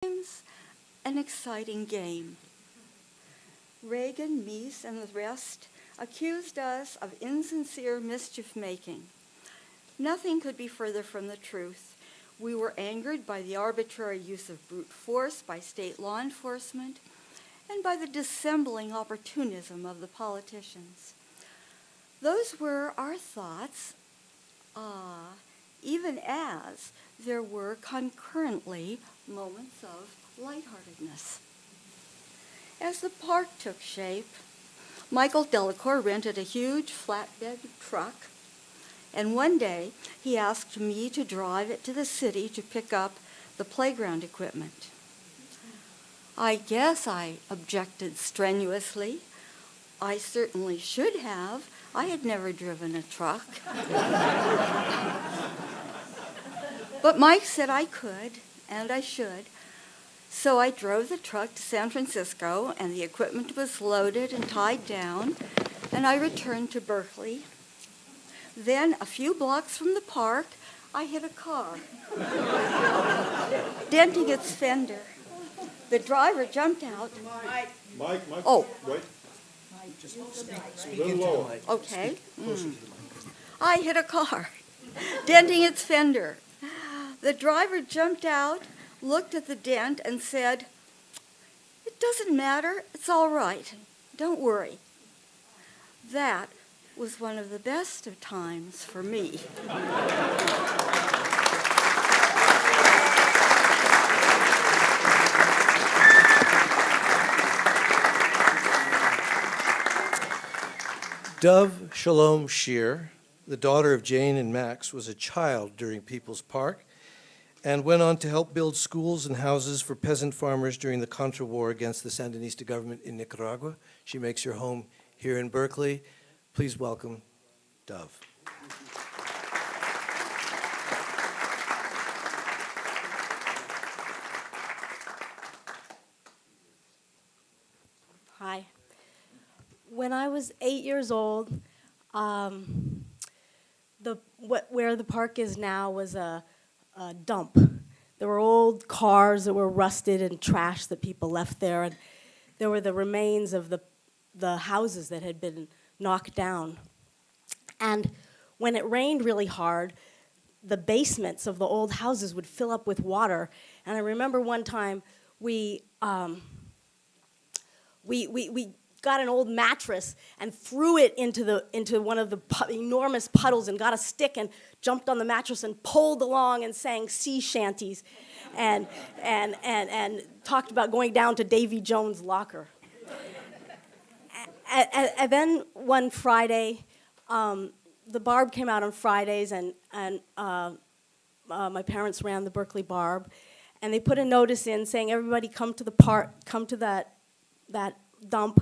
Times an exciting game. Reagan, Mies, and the rest accused us of insincere mischief-making. Nothing could be further from the truth. We were angered by the arbitrary use of brute force by state law enforcement and by the dissembling opportunism of the politicians. Those were our thoughts, even as there were concurrently moments of lightheartedness. As the park took shape, Michael Delacour rented a huge flatbed truck, and one day he asked me to drive it to the city to pick up the playground equipment. I guess I objected strenuously. I certainly should have. I had never driven a truck. But Mike said I could, and I should. So I drove the truck to San Francisco, and the equipment was loaded and tied down, and I returned to Berkeley. Then, a few blocks from the park, I hit a car, denting its fender. The driver jumped out. Mike. Oh. Wait. Just speak little into lower. the mic. Okay. Closer to the mic. I hit a car, denting its fender. The driver jumped out, looked at the dent, and said, "It doesn't matter, it's all right, don't worry." That was one of the best of times for me. Dove Shalom Shear, the daughter of Jane and Max, was a child during People's Park and went on to help build schools and houses for peasant farmers during the Contra War against the Sandinista government in Nicaragua. She makes her home here in Berkeley. Please welcome Dove. Hi. When I was 8 years old, where the park is now was a dump. There were old cars that were rusted and trash that people left there, and there were the remains of the houses that had been knocked down. And when it rained really hard, the basements of the old houses would fill up with water. And I remember one time we got an old mattress and threw it into one of the enormous puddles and got a stick and jumped on the mattress and pulled along and sang sea shanties and talked about going down to Davy Jones' locker. And then one Friday, the Barb came out on Fridays, and my parents ran the Berkeley Barb, and they put a notice in saying, "Everybody come to the park, come to that dump,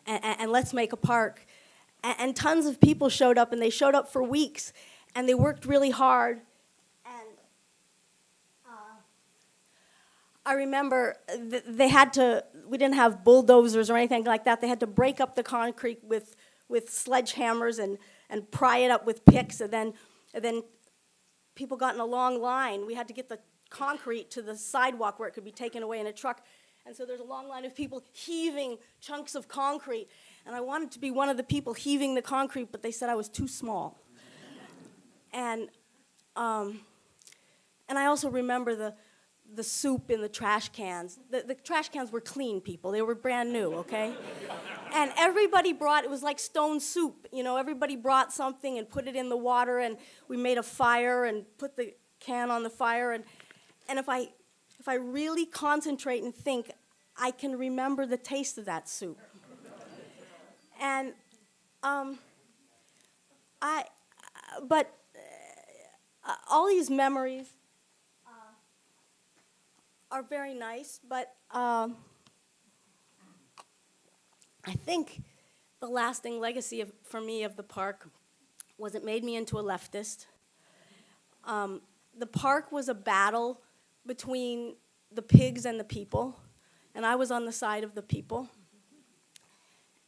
and let's make a park." And tons of people showed up, and they showed up for weeks, and they worked really hard. And I remember we didn't have bulldozers or anything like that. They had to break up the concrete with sledgehammers and pry it up with picks, and then people got in a long line. We had to get the concrete to the sidewalk where it could be taken away in a truck. And so there's a long line of people heaving chunks of concrete. And I wanted to be one of the people heaving the concrete, but they said I was too small. And I also remember the soup in the trash cans. The trash cans were clean, people. They were brand new, okay? And everybody brought, it was like stone soup. You know, everybody brought something and put it in the water, and we made a fire and put the can on the fire. And if I really concentrate and think, I can remember the taste of that soup. And all these memories are very nice, but I think the lasting legacy for me of the park was it made me into a leftist. The park was a battle between the pigs and the people, and I was on the side of the people.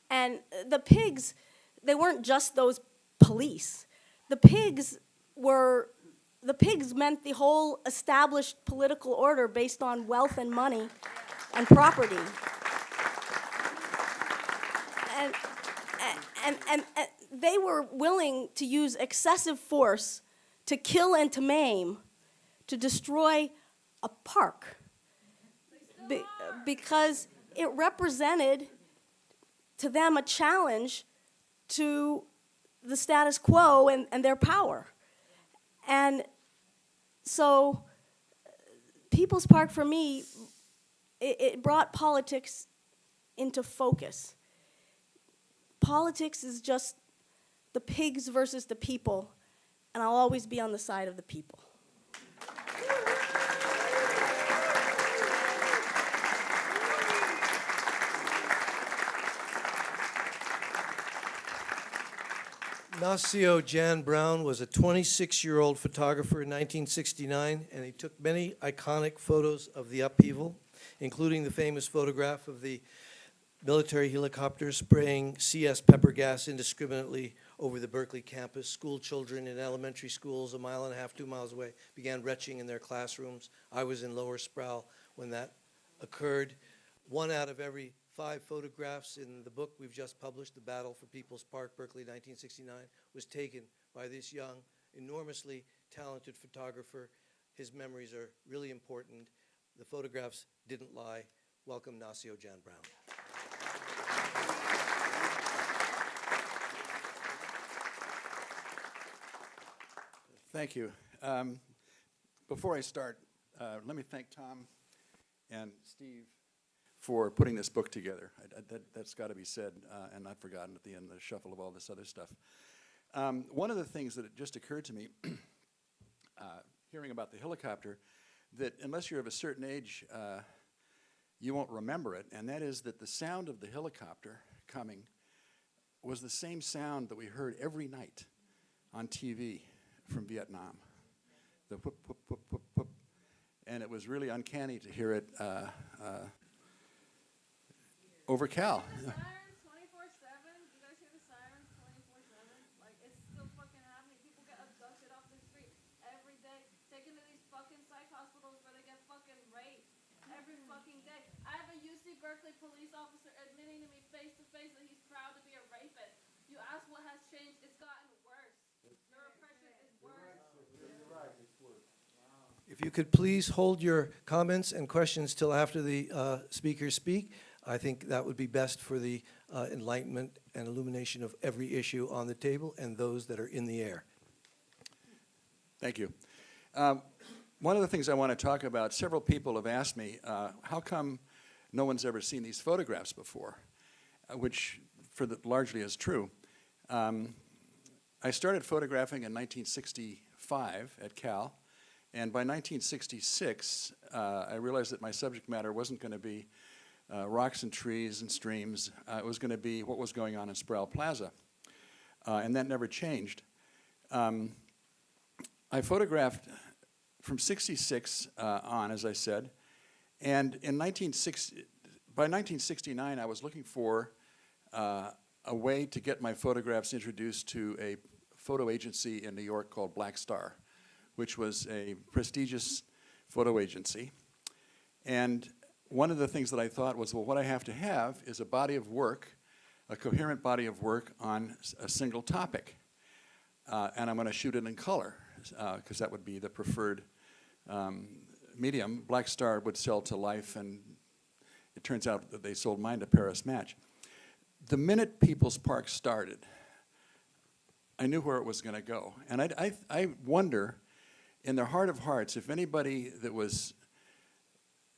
And the pigs, they weren't just those police. The pigs were the pigs meant the whole established political order based on wealth and money and property. And, and they were willing to use excessive force to kill and to maim, to destroy a park. Because it represented to them a challenge to the status quo and their power. And so People's Park for me, it brought politics into focus. Politics is just the pigs versus the people, and I'll always be on the side of the people. Nacio Jan Brown was a 26-year-old photographer in 1969, and he took many iconic photos of the upheaval, including the famous photograph of the military helicopter spraying CS pepper gas indiscriminately over the Berkeley campus. School children in elementary schools a mile and a half, 2 miles away, began retching in their classrooms. I was in Lower Sproul when that occurred. 1 out of every 5 photographs in the book we've just published, The Battle for People's Park, Berkeley, 1969, was taken by this young, enormously talented photographer. His memories are really important. The photographs didn't lie. Welcome, Nacio Jan Brown. Thank you. Before I start, let me thank Tom and Steve for putting this book together. That's got to be said and not forgotten at the end of the shuffle of all this other stuff. One of the things that just occurred to me, hearing about the helicopter, that unless you're of a certain age, you won't remember it, and that is that the sound of the helicopter coming was the same sound that we heard every night on TV from Vietnam. The whoop, whoop, whoop, whoop, whoop. And it was really uncanny to hear it over Cal. The sirens 24/7. You guys hear the sirens 24/7? Like, it's still fucking happening. People get abducted off the street every day, taken to these fucking psych hospitals where they get fucking raped every fucking day. I have a UC Berkeley police officer admitting to me face to face that he's proud to be a rapist. You ask what has changed? It's gotten worse. The repression is worse. If you could please hold your comments and questions till after the speakers speak, I think that would be best for the enlightenment and illumination of every issue on the table and those that are in the air. Thank you. One of the things I want to talk about, several people have asked me, how come no one's ever seen these photographs before, which largely is true. I started photographing in 1965 at Cal, and by 1966, I realized that my subject matter wasn't going to be rocks and trees and streams. It was going to be what was going on in Sproul Plaza, and that never changed. I photographed from 66 on, as I said, and by 1969, I was looking for a way to get my photographs introduced to a photo agency in New York called Black Star, which was a prestigious photo agency. And one of the things that I thought was, well, what I have to have is a body of work, a coherent body of work on a single topic. And I'm going to shoot it in color, because that would be the preferred medium. Black Star would sell to Life, and it turns out that they sold mine to Paris Match. The minute People's Park started, I knew where it was going to go. And I wonder, in their heart of hearts, if anybody that was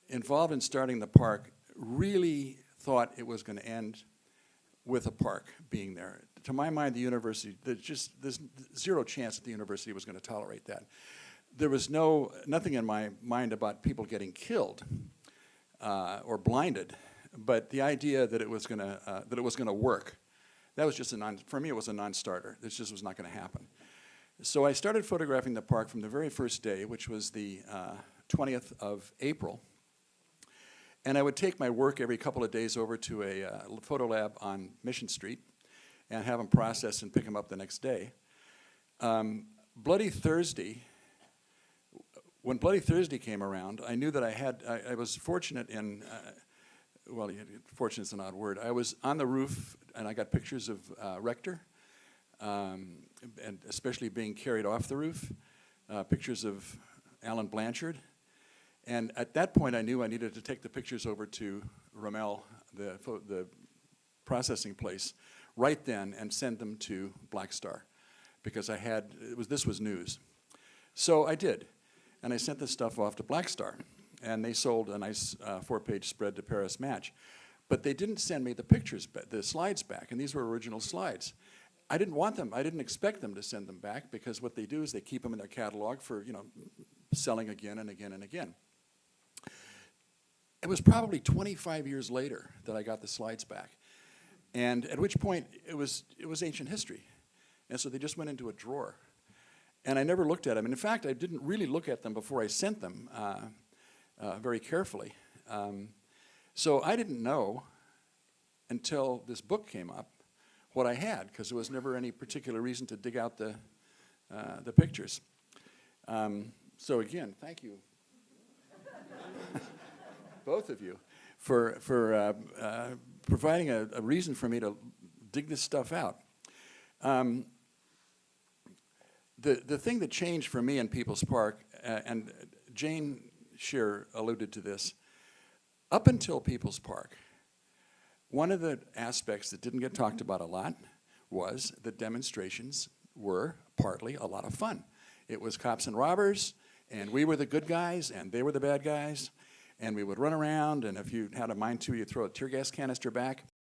involved in starting the park really thought it was going to end with a park being there. To my mind, the university, there's zero chance that the university was going to tolerate that. There was nothing in my mind about people getting killed or blinded, but the idea that it was going to work, that was just for me, it was a non-starter. This just was not going to happen. So I started photographing the park from the very first day, which was the 20th of April. And I would take my work every couple of days over to a photo lab on Mission Street and have them processed and pick them up the next day. Bloody Thursday when Bloody Thursday came around, I knew that I was fortunate in, well, fortunate's an odd word. I was on the roof, and I got pictures of Rector, and especially being carried off the roof, pictures of Alan Blanchard. And at that point, I knew I needed to take the pictures over to Rommel, the processing place, right then, and send them to Black Star, because this was news. So I did, and I sent this stuff off to Black Star, and they sold a nice 4-page spread to Paris Match. But they didn't send me the pictures, the slides back, and these were original slides. I didn't want them. I didn't expect them to send them back, because what they do is they keep them in their catalog for, selling again and again and again. It was probably 25 years later that I got the slides back, and at which point it was ancient history, and so they just went into a drawer, and I never looked at them. And in fact, I didn't really look at them before I sent them very carefully. So I didn't know until this book came up what I had, because there was never any particular reason to dig out the pictures. So again, thank you, both of you, for providing a reason for me to dig this stuff out. The thing that changed for me in People's Park, and Jane Shearer alluded to this, up until People's Park, one of the aspects that didn't get talked about a lot was that demonstrations were partly a lot of fun. It was cops and robbers, and we were the good guys, and they were the bad guys, and we would run around, and if you had a mind to, you'd throw a tear gas canister back.